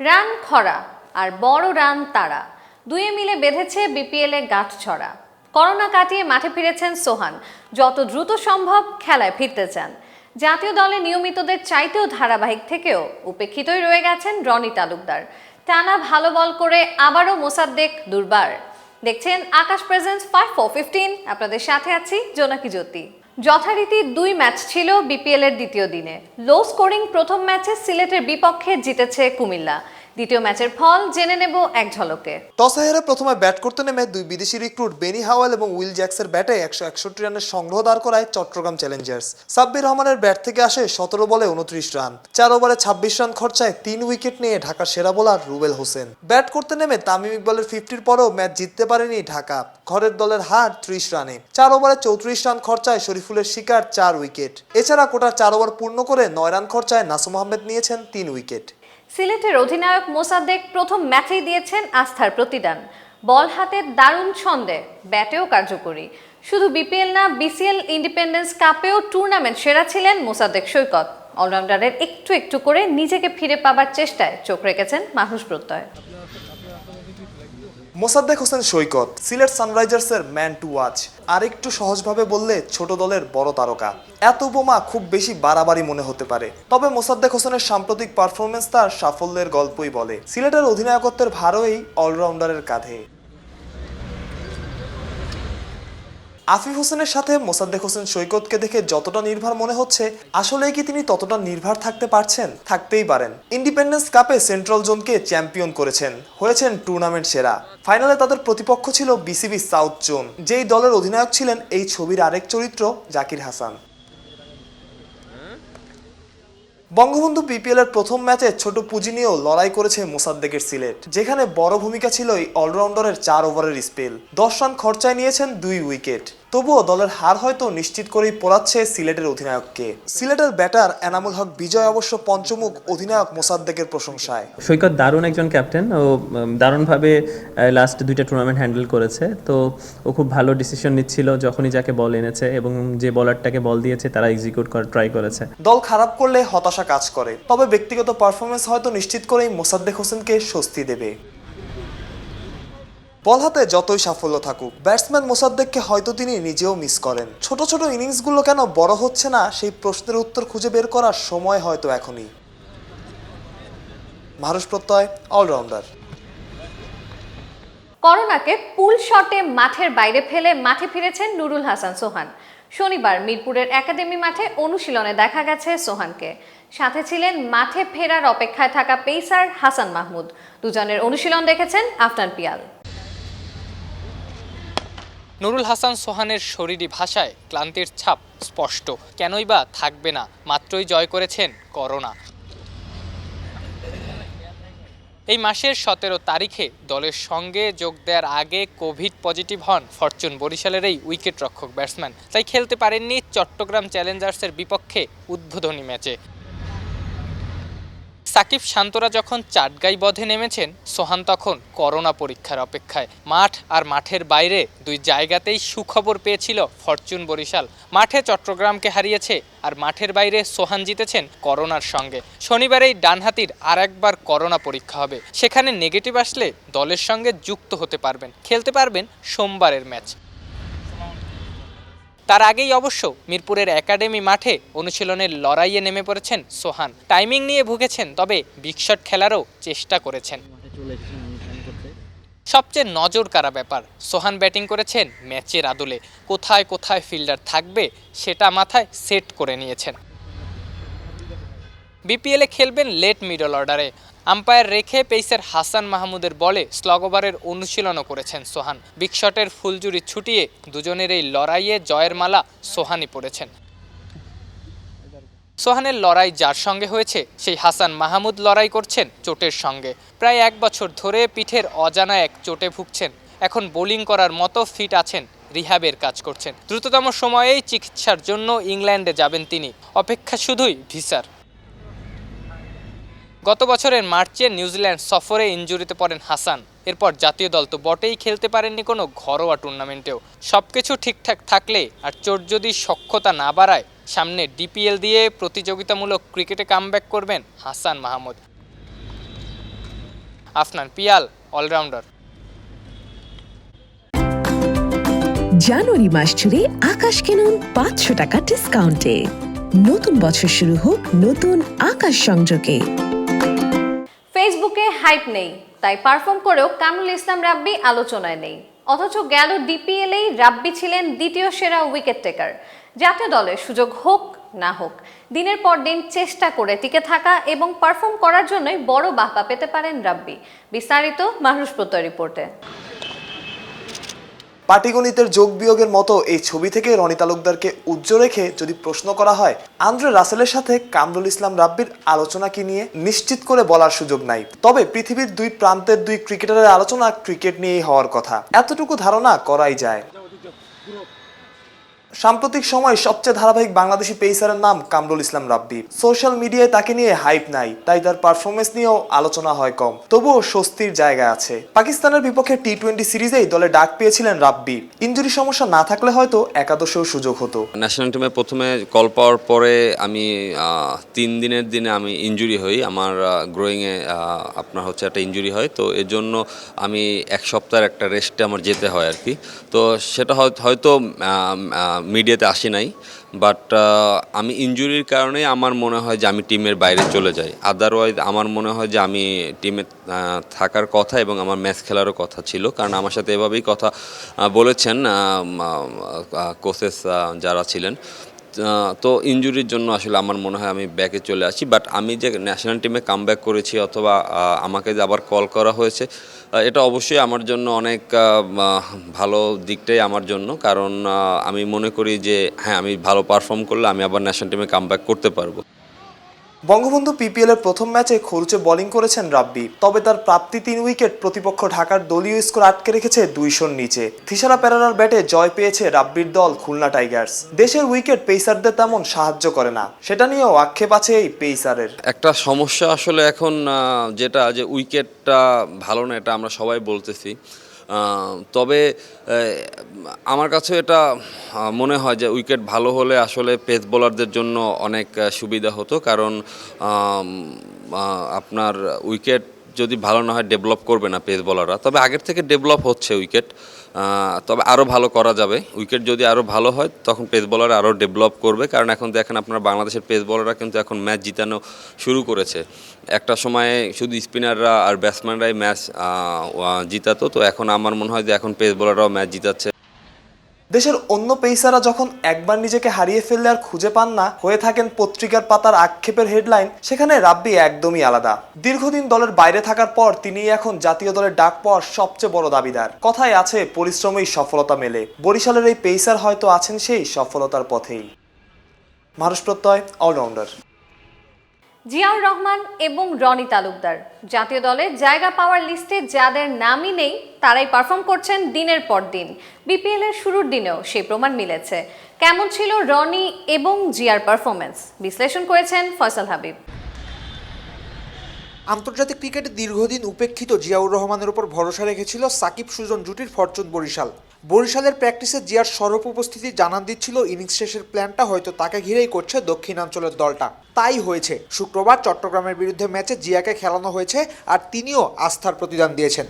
Run খরা আর বড় run তারা দুয়ে মিলে বেঁধেছে বিপিএলে গাঁটছড়া। করোনা কাটিয়ে মাঠে ফিরেছেন সোহান, যত দ্রুত সম্ভব খেলায় ফিরতে চান। জাতীয় দলে নিয়মিতদের চাইতেও ধারাবাহিক থেকেও উপেক্ষিতই রয়ে গেছেন রনি তালুকদার। টানা ভালো বল করে আবারও মোসাদ্দেক দুর্বার। দেখছেন আকাশ প্রেজেন্স 5-4-15। আপনাদের সাথে আছি জোনাকি জ্যোতি। যথারীতি 2 ম্যাচ ছিল বিপিএল এর দ্বিতীয় দিনে। লো স্কোরিং প্রথম ম্যাচে সিলেটের বিপক্ষে জিতেছে কুমিল্লা। দ্বিতীয় ম্যাচের ফল জেনে নেব এক ঝলকে। টসে হেরে প্রথমে ব্যাট করতে নেমে দুই বিদেশি রিক্রুট বেনি হাওয়েল এবং উইল জ্যাক্সের ব্যাটে 161 রানের সংগ্রহ দাঁড় করায় চট্টগ্রাম চ্যালেঞ্জার্স। সাব্বির রহমানের ব্যাট থেকে আসে 17 বলে 29 রান, 4 ওভারে 26 রান খরচায় 3 উইকেট নিয়ে ঢাকার সেরা বোলার রুবেল হোসেন। ব্যাট করতে নেমে তামিম ইকবালের 50-র পরেও ম্যাচ জিততে পারেনি ঢাকা। ঘরের দলের হার 30 রানে, 4 ওভারে 34 রান খরচায় শরীফুলের শিকার 4 উইকেট। এছাড়া কোটার 4 ওভার পূর্ণ করে 9 রান খরচায় নাসুম আহমেদ নিয়েছেন 3 উইকেট। সিলেটের অধিনায়ক মোসাদ্দেক প্রথম ম্যাচেই দিয়েছেন আস্থার প্রতিদান। বল হাতে দারুণ ছন্দে, ব্যাটেও কার্যকরী। শুধু বিপিএল না, বিসিএল, ইন্ডিপেন্ডেন্স কাপেও টুর্নামেন্ট সেরা ছিলেন মোসাদ্দেক সৈকত। অলরাউন্ডারের একটু একটু করে নিজেকে ফিরে পাবার চেষ্টায় চোখ রেখেছেন মাহফুজ প্রত্যয়। মোসাদ্দেক হোসেন সৈকত সিলেট সানরাইজার্সের ম্যান টু ওয়াচ। আরেকটু সহজভাবে বললে ছোট দলের বড় তারকা। এত উপমা খুব বেশি বাড়াবাড়ি মনে হতে পারে, তবে মোসাদ্দেক হোসেনের সাম্প্রতিক পারফরমেন্স তার সাফল্যের গল্পই বলে। সিলেটের অধিনায়কত্বের ভারও এই অলরাউন্ডারের কাঁধে। আফিফ হোসেনের সাথে মোসাদ্দেক হোসেন সৈকতকে দেখে যতটা নির্ভর মনে হচ্ছে, আসলেই কি তিনি ততটা নির্ভর থাকতে পারছেন? থাকতেই পারেন। ইন্ডিপেন্ডেন্স কাপে সেন্ট্রাল জোনকে চ্যাম্পিয়ন করেছেন, হয়েছেন টুর্নামেন্ট সেরা। ফাইনালে তাদের প্রতিপক্ষ ছিল বিসিবি সাউথ জোন, যেই দলের অধিনায়ক ছিলেন এই ছবির আরেক চরিত্র জাকির হাসান। বঙ্গবন্ধু বিপিএল এর প্রথম ম্যাচে ছোট পুঁজি নিয়েও লড়াই করেছে মোসাদ্দেকের সিলেট, যেখানে বড় ভূমিকা ছিল এই অলরাউন্ডারের 4 ওভারের স্পেল। 10 রান খরচায় নিয়েছেন 2 উইকেট। তবুও দলের হার হয়তো নিশ্চিত করেই পড়াচ্ছে সিলেটের অধিনায়ককে। সিলেটের ব্যাটার এনামুল হক বিজয় অবশ্য পঞ্চমুখ অধিনায়ক মোসাদ্দেকের প্রশংসায়। সৈকত দারুণ একজন ক্যাপ্টেন, ও দারুণভাবে লাস্ট 2টা টুর্নামেন্ট হ্যান্ডেল করেছে। তো ও খুব ভালো ডিসিশন নিচ্ছিল যখনই যাকে বল এনেছে, এবং যে বলারটাকে বল দিয়েছে তারা এক্সিকিউট করার ট্রাই করেছে। দল খারাপ করলে হতাশা কাজ করে, তবে ব্যক্তিগত পারফরমেন্স হয়তো নিশ্চিত করেই মোসাদ্দেক হোসেনকে স্বস্তি দেবে। বল হাতে যতই সাফল্য থাকুক, ব্যাটসম্যান মোসাদ্দেককে হয়তো তিনি নিজেও মিস করেন। ছোট ছোট ইনিংসগুলো কেন বড় হচ্ছে না, সেই প্রশ্নের উত্তর খুঁজে বের করার সময় হয়তো এখনই। মাহফুজ প্রত্যয়, অলরাউন্ডার। করোনাকে পুল শটে মাঠের বাইরে ফেলে মাঠে ফিরেছেন নুরুল হাসান সোহান। শনিবার মিরপুরের একাডেমি মাঠে অনুশীলনে দেখা গেছে সোহানকে। সাথে ছিলেন মাঠে ফেরার অপেক্ষায় থাকা পেসার হাসান মাহমুদ। দুজনের অনুশীলন দেখেছেন আফনান পিয়াল। নুরুল হাসান সোহানের শরীরী ভাষায় ক্লান্তির ছাপ স্পষ্ট। কেনই বা থাকবে না, মাত্রই জয় করেছেন করোনা। এই মাসের 17 তারিখে দলের সঙ্গে যোগ দেওয়ার আগে কোভিড পজিটিভ হন ফরচুন বরিশালের এই উইকেট রক্ষক ব্যাটসম্যান। তাই খেলতে পারেননি চট্টগ্রাম চ্যালেঞ্জার্সের বিপক্ষে উদ্বোধনী ম্যাচে। সাকিব শান্তরা যখন চাটগাই বধে নেমেছেন, সোহান তখন করোনা পরীক্ষার অপেক্ষায়। মাঠ আর মাঠের বাইরে 2 জায়গাতেই সুখবর পেয়েছিল ফরচুন বরিশাল। মাঠে চট্টগ্রামকে হারিয়েছে, আর মাঠের বাইরে সোহান জিতেছেন করোনার সঙ্গে। শনিবারেই ডানহাতির আর একবার করোনা পরীক্ষা হবে। সেখানে নেগেটিভ আসলে দলের সঙ্গে যুক্ত হতে পারবেন, খেলতে পারবেন সোমবারের ম্যাচ। তার আগেই অবশ্য মিরপুরের একাডেমি মাঠে অনুশীলনের লড়াইয়ে নেমে পড়েছেন সোহান। টাইমিং নিয়ে ভুগেছেন, তবে বিগ শট খেলারও চেষ্টা করেছেন। সবচেয়ে নজর কাড়া ব্যাপার, সোহান ব্যাটিং করেছেন ম্যাচের আদলে। কোথায় কোথায় ফিল্ডার থাকবে সেটা মাথায় সেট করে নিয়েছেন। বিপিএলে খেলবেন লেট মিডল অর্ডারে। আম্পায়ার রেখে পেসার হাসান মাহমুদের বলে স্লগ ওভারের অনুশীলনও করেছেন সোহান। বিগ শটের ফুলজুরি ছুটিয়ে দুজনের এই লড়াইয়ে জয়ের মালা সোহানই পড়েছেন। সোহানের লড়াই যার সঙ্গে হয়েছে, সেই হাসান মাহমুদ লড়াই করছেন চোটের সঙ্গে। প্রায় 1 বছর ধরে পিঠের অজানা এক চোটে ভুগছেন। এখন বোলিং করার মতো ফিট আছেন, রিহ্যাবের কাজ করছেন। দ্রুততম সময়েই চিকিৎসার জন্য ইংল্যান্ডে যাবেন তিনি। অপেক্ষা শুধুই ভিসার। গত বছরের মার্চে নিউজিল্যান্ড সফরে ইনজুরিতে পড়েন হাসান। এরপর জাতীয় দল তো বটেই, খেলতে পারেননি কোনো ঘরোয়া টুর্নামেন্টেও। সবকিছু ঠিকঠাক থাকলে আর চোট যদি সক্ষতা না বাড়ায়, সামনে ডিপিএল দিয়ে প্রতিযোগিতামূলক ক্রিকেটে কামব্যাক করবেন হাসান মাহমুদ। আফনান পিয়াল অলরাউন্ডার। জানুয়ারি মাস জুড়ে আকাশ কিনুন 500 টাকা ডিসকাউন্টে। নতুন বছর শুরু হোক নতুন আকাশ সংযোগে। ফেসবুকে হাইপ নেই, তাই পারফর্ম করেও কামরুল ইসলাম রাব্বি আলোচনায় নেই। অথচ গেল ডিপিএলেই রাব্বি ছিলেন দ্বিতীয় সেরা উইকেট টেকার। জাতীয় দলের সুযোগ হোক না হোক, দিনের পর দিন চেষ্টা করে টিকে থাকা এবং পারফর্ম করার জন্যই বড় বাহবা পেতে পারেন রাব্বি। বিস্তারিত মাহরুজ প্রত্যয় রিপোর্টে। পাটিগণিতের যোগ বিয়োগের মতো এই ছবি থেকে রনি তালুকদারকে উজ্জ্বল রেখে যদি প্রশ্ন করা হয় আন্দ্রে রাসেলের সাথে কামরুল ইসলাম রাব্বির আলোচনা কি নিয়ে, নিশ্চিত করে বলার সুযোগ নাই। তবে পৃথিবীর দুই প্রান্তের দুই ক্রিকেটারের আলোচনা ক্রিকেট নিয়েই হওয়ার কথা, এতটুকু ধারণা করাই যায়। সাম্প্রতিক সময়ে সবচেয়ে ধারাবাহিক বাংলাদেশি পেসারের নাম কামরুল ইসলাম রাব্বি। সোশ্যাল মিডিয়ায় তাকে নিয়ে হাইপ নাই, তাই তার পারফরমেন্স নিয়েও আলোচনা হয় কম। তবুও স্বস্তির জায়গা আছে। পাকিস্তানের বিপক্ষে টি-20 সিরিজেই দলে ডাক পেয়েছিলেন রাব্বি। ইনজুরি সমস্যা না থাকলে হয়তো একাদশেও সুযোগ হতো। ন্যাশনাল টিমে প্রথমে কল পাওয়ার পরে আমি 3 দিনের দিনে আমি ইনজুরি হই। আমার গ্রোয়িংয়ে আপনার হচ্ছে একটা ইনজুরি হয়, তো এর জন্য আমি 1 সপ্তাহের একটা রেস্টে আমার যেতে হয় আর কি। তো সেটা হয়তো মিডিয়াতে আসি নাই, বাট আমি ইনজুরির কারণে আমার মনে হয় যে আমি টিমের বাইরে চলে যাই। আদারওয়াইজ আমার মনে হয় যে আমি টিমে থাকার কথা এবং আমার ম্যাচ খেলারও কথা ছিল, কারণ আমার সাথে এভাবেই কথা বলেছেন কোচেস যারা ছিলেন। তো ইনজুরির জন্য আসলে আমার মনে হয় আমি ব্যাকে চলে আসি। বাট আমি যে ন্যাশনাল টিমে কামব্যাক করেছি অথবা আমাকে যে আবার কল করা হয়েছে, এটা অবশ্যই আমার জন্য অনেক ভালো দিকটাই আমার জন্য, কারণ আমি মনে করি যে হ্যাঁ, আমি ভালো পারফর্ম করলে আমি আবার ন্যাশনাল টিমে কামব্যাক করতে পারবো। বঙ্গবন্ধু পিপিএল এর প্রথম ম্যাচে খরুচে বোলিং করেছেন রাব্বি, তবে তার প্রাপ্তি 3 উইকেট প্রতিপক্ষ ঢাকার দলীয় স্কোর আটকে রেখেছে 200-র নিচে। থিসারা পেরেরার ব্যাটে জয় পেয়েছে রাব্বির দল খুলনা টাইগার্স। দেশের উইকেট পেসারদের তেমন সাহায্য করে না, সেটা নিয়েও আক্ষেপ আছে এই পেসারের। একটা সমস্যা আসলে এখন যেটা যে উইকেটটা ভালো না, এটা আমরা সবাই বলতেছি। তবে আমার কাছে এটা মনে হয় যে উইকেট ভালো হলে আসলে পেস বোলারদের জন্য অনেক সুবিধা হতো, কারণ আপনার উইকেট যদি ভালো না হয় ডেভেলপ করবে না পেস বোলাররা। তবে আগের থেকে ডেভেলপ হচ্ছে উইকেট, তবে আরও ভালো করা যাবে। উইকেট যদি আরও ভালো হয় তখন পেস বোলাররা আরও ডেভেলপ করবে, কারণ এখন দেখেন আপনারা বাংলাদেশের পেস বোলাররা কিন্তু এখন ম্যাচ জিতানো শুরু করেছে। একটা সময়ে শুধু স্পিনাররা আর ব্যাটসম্যানরাই ম্যাচ জিতাতো, তো এখন আমার মনে হয় যে এখন পেস বোলাররাও ম্যাচ জিতাচ্ছে। দেশের অন্য পেসাররা যখন একবার নিজেকে হারিয়ে ফেললে আর খুঁজে পান না, হয়ে থাকেন পত্রিকার পাতার আক্ষেপের হেডলাইন, সেখানে রাব্বি একদমই আলাদা। দীর্ঘদিন দলের বাইরে থাকার পর তিনি এখন জাতীয় দলের ডাক পাওয়ার সবচেয়ে বড় দাবিদার। কথায় আছে পরিশ্রমেই সফলতা মেলে। বরিশালের এই পেসার হয়তো আছেন সেই সফলতার পথেই। মাহরুজ প্রত্যয়, অলরাউন্ডার। জিয়াউর রহমান এবং রনি তালুকদার জাতীয় দলে জায়গা পাওয়ার লিস্টে যাদের নামই নেই, তারাই পারফর্ম করছেন দিনের পর দিন। বিপিএল এর শুরুর দিনেও সেই প্রমাণ মিলেছে। কেমন ছিল রনি এবং জিয়ার পারফরমেন্স, বিশ্লেষণ করেছেন ফয়সাল হাবিব। আন্তর্জাতিক ক্রিকেটে দীর্ঘদিন উপেক্ষিত জিয়াউর রহমানের উপর ভরসা রেখেছিল সাকিব সুজন জুটির ফরচুন বরিশাল। বরিশালের প্র্যাকটিসে জিয়ার সরব উপস্থিতি জানান দিচ্ছিল ইনিংস শেষের প্ল্যানটা হয়তো তাকে ঘিরেই করছে দক্ষিণাঞ্চলের দলটা। তাই হয়েছে। শুক্রবার চট্টগ্রামের বিরুদ্ধে ম্যাচে জিয়াকে খেলানো হয়েছে, আর তিনিও আস্থার প্রতিদান দিয়েছেন।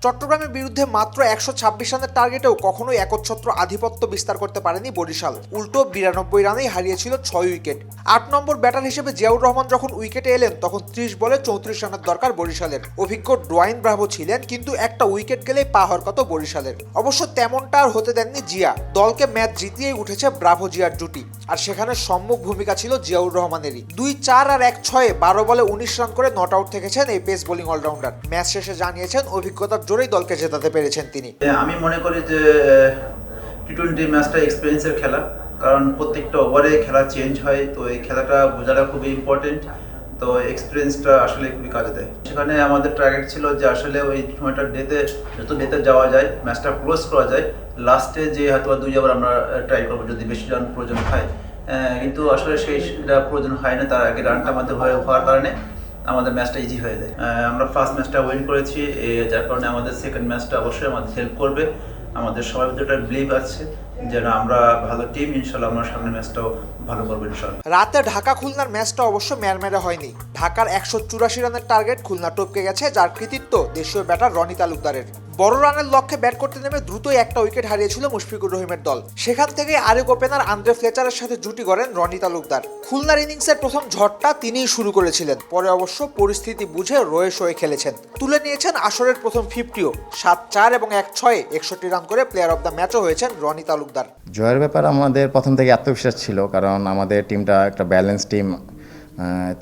চট্টগ্রামের বিরুদ্ধে মাত্র 126 রানের টার্গেটেও কখনোই একচ্ছত্র আধিপত্য বিস্তার করতে পারেনি বরিশাল। উল্টো 92 রানেই হারিয়েছিল 6 উইকেট। 8 নম্বর ব্যাটার হিসেবে জিয়াউর রহমান যখন উইকেটে এলেন তখন 30 বলে 34 রানের দরকার বরিশালের। অভিজ্ঞ ডোয়াইন ব্রাভো ছিলেন, কিন্তু একটা উইকেট গেলেই পা হওয়ার কথা বরিশালের। অবশ্য তেমনটা আর হতে দেননি জিয়া। দলকে ম্যাচ জিতিয়েই উঠেছে ব্রাভো জিয়ার জুটি, আর সেখানে সম্মুখ ভূমিকা ছিল জিয়াউর রহমানেরই। 2-4 আর 1-6-এ 12 বলে 19 রান করে নট আউট থেকেছেন এই পেস বোলিং অলরাউন্ডার। ম্যাচ শেষে জানিয়েছেন অভিজ্ঞতার জোরেই দলকে জেতাতে পেরেছেন তিনি। আমি মনে করি যে টি-20 ম্যাচটা এক্সপিরিয়েন্সের খেলা, কারণ প্রত্যেকটা ওভারে খেলা চেঞ্জ হয়, তো এই খেলাটা বোঝাটা খুবই ইম্পর্টেন্ট। তো এক্সপিরিয়েন্সটা আসলে খুবই কাজে দেয়। সেখানে আমাদের টার্গেট ছিল যে আসলে ওই সময়টা যত ডেতে যাওয়া যায়, ম্যাচটা ক্লোজ করা যায়, লাস্টে যে হয়তো 2 ওভার আমরা ট্রাই করবো যদি বেশি রান প্রয়োজন হয়। কিন্তু আসলে সেইটা প্রয়োজন হয় না, তার আগে রানটা আমাদের হওয়ার কারণে আমাদের ম্যাচটা ইজি হয়ে যায়। আমরা ফার্স্ট ম্যাচটা উইন করেছি, যার কারণে আমাদের সেকেন্ড ম্যাচটা অবশ্যই আমাদের হেল্প করবে। আমাদের সবার ভিতরে একটা বিলিভ আছে যেন আমরা ভালো টিম, ইনশাল্লাহ আমরা সামনের ম্যাচটাও ভালো করবো ইনশাল্লাহ। রাতে ঢাকা খুলনার ম্যাচটা অবশ্য ম্যারমেরে হয়নি। ঢাকার 184 রানের টার্গেট খুলনা টপকে গেছে, যার কৃতিত্ব দেশীয় ব্যাটার রনি তালুকদারের। বড় রানের লক্ষ্যে ব্যাট করতে নেমে দ্রুতই একটা উইকেট হারিয়েছিল মুশফিকুর রহিমের দল। সেখান থেকে আরেক ওপেনার আন্দ্রে ফ্লেচারের সাথে জুটি গড়েন রনি তালুকদার। খুলনার ইনিংসের প্রথম ঝড়টা তিনিই শুরু করেছিলেন, পরে অবশ্য পরিস্থিতি বুঝে রয়ে শয়ে খেলেছেন। তুলে নিয়েছেন আসরের প্রথম 50ও। 7-4 এবং 1-6 61 রান করে প্লেয়ার অব দ্য ম্যাচও হয়েছেন রনি তালুকদার। জয়ের ব্যাপার আমাদের প্রথম থেকে আত্মবিশ্বাস ছিল, কারণ আমাদের টিমটা একটা ব্যালেন্স টিম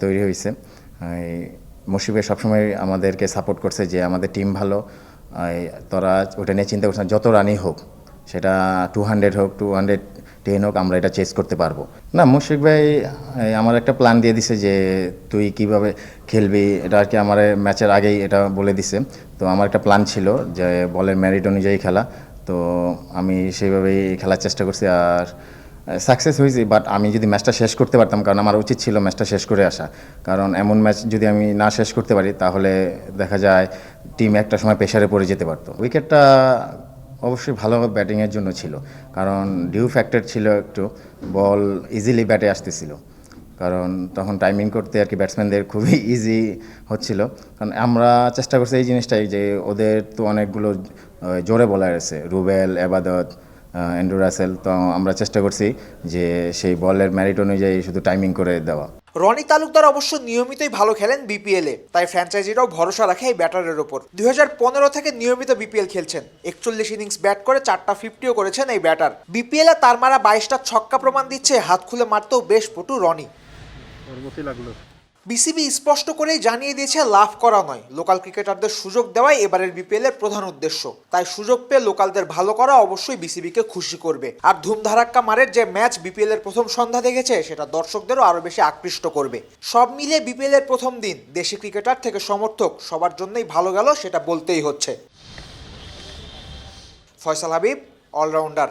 তৈরি হয়েছে। মুশফিক সবসময় আমাদেরকে সাপোর্ট করছে যে আমাদের টিম ভালো, তোরা ওটা নিয়ে চিন্তা করছে না, যত রানই হোক, সেটা 200 হোক 210 হোক, আমরা এটা চেস করতে পারবো। না, মুশফিক ভাই আমার একটা প্ল্যান দিয়ে দিছে যে তুই কিভাবে খেলবি, এটা আর কি আমার ম্যাচের আগেই এটা বলে দিছে। তো আমার একটা প্ল্যান ছিল যে বলের মেরিট অনুযায়ী খেলা, তো আমি সেইভাবেই খেলার চেষ্টা করছি আর সাকসেস হয়েছি। বাট আমি যদি ম্যাচটা শেষ করতে পারতাম, কারণ আমার উচিত ছিল ম্যাচটা শেষ করে আসা, কারণ এমন ম্যাচ যদি আমি না শেষ করতে পারি তাহলে দেখা যায় টিম একটা সময় প্রেসারে পড়ে যেতে পারতো। উইকেটটা অবশ্যই ভালো ব্যাটিংয়ের জন্য ছিল, কারণ ডিউ ফ্যাক্টর ছিল, একটু বল ইজিলি ব্যাটে আসতেছিল, কারণ তখন টাইমিং করতে আর কি ব্যাটসম্যানদের খুবই ইজি হচ্ছিল। কারণ আমরা চেষ্টা করছি এই জিনিসটাই যে ওদের তো অনেকগুলো জোরে বলার আছে, রুবেল, এবাদত, অ্যান্ড্রু রাসেল, তো আমরা চেষ্টা করছি যে সেই বলের মেরিট অনুযায়ী শুধু টাইমিং করে দেওয়া। রনি তালুকদার অবশ্য নিয়মিতই ভালো খেলেন বিপিএলে, তাই ফ্র্যাঞ্চাইজিরাও ভরসা রাখে এই ব্যাটারের ওপর। 2015 থেকে নিয়মিত বিপিএল খেলছেন। 41 ইনিংস ব্যাট করে 4টা 50ও করেছেন এই ব্যাটার। বিপিএলে তার মারা 22টা ছক্কা প্রমাণ দিচ্ছে হাত খুলে মারতেও বেশ পটু রনি। বিসিবি স্পষ্ট করেই জানিয়ে দিয়েছে লাভ করা নয়, লোকাল ক্রিকেটারদের সুযোগ দেওয়াই এবারের বিপিএলের প্রধান উদ্দেশ্য। তাই সুযোগ পেয়ে লোকালদের ভালো করা অবশ্যই বিসিবিকে খুশি করবে। আর ধুমধারাক্কা মারের যে ম্যাচ বিপিএলের প্রথম সন্ধ্যা দেখেছে, সেটা দর্শকদেরও আরো বেশি আকৃষ্ট করবে। সব মিলিয়ে বিপিএলের প্রথম দিন দেশি ক্রিকেটার থেকে সমর্থক সবার জন্যই ভালো গেল, সেটা বলতেই হচ্ছে। ফয়সাল হাবিব, অলরাউন্ডার।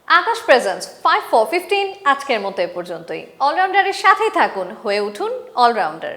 আকাশ প্রেজেন্স 5-4-15 আজকের মতো এ পর্যন্তই। অলরাউন্ডারের সাথেই থাকুন, হয়ে উঠুন অলরাউন্ডার।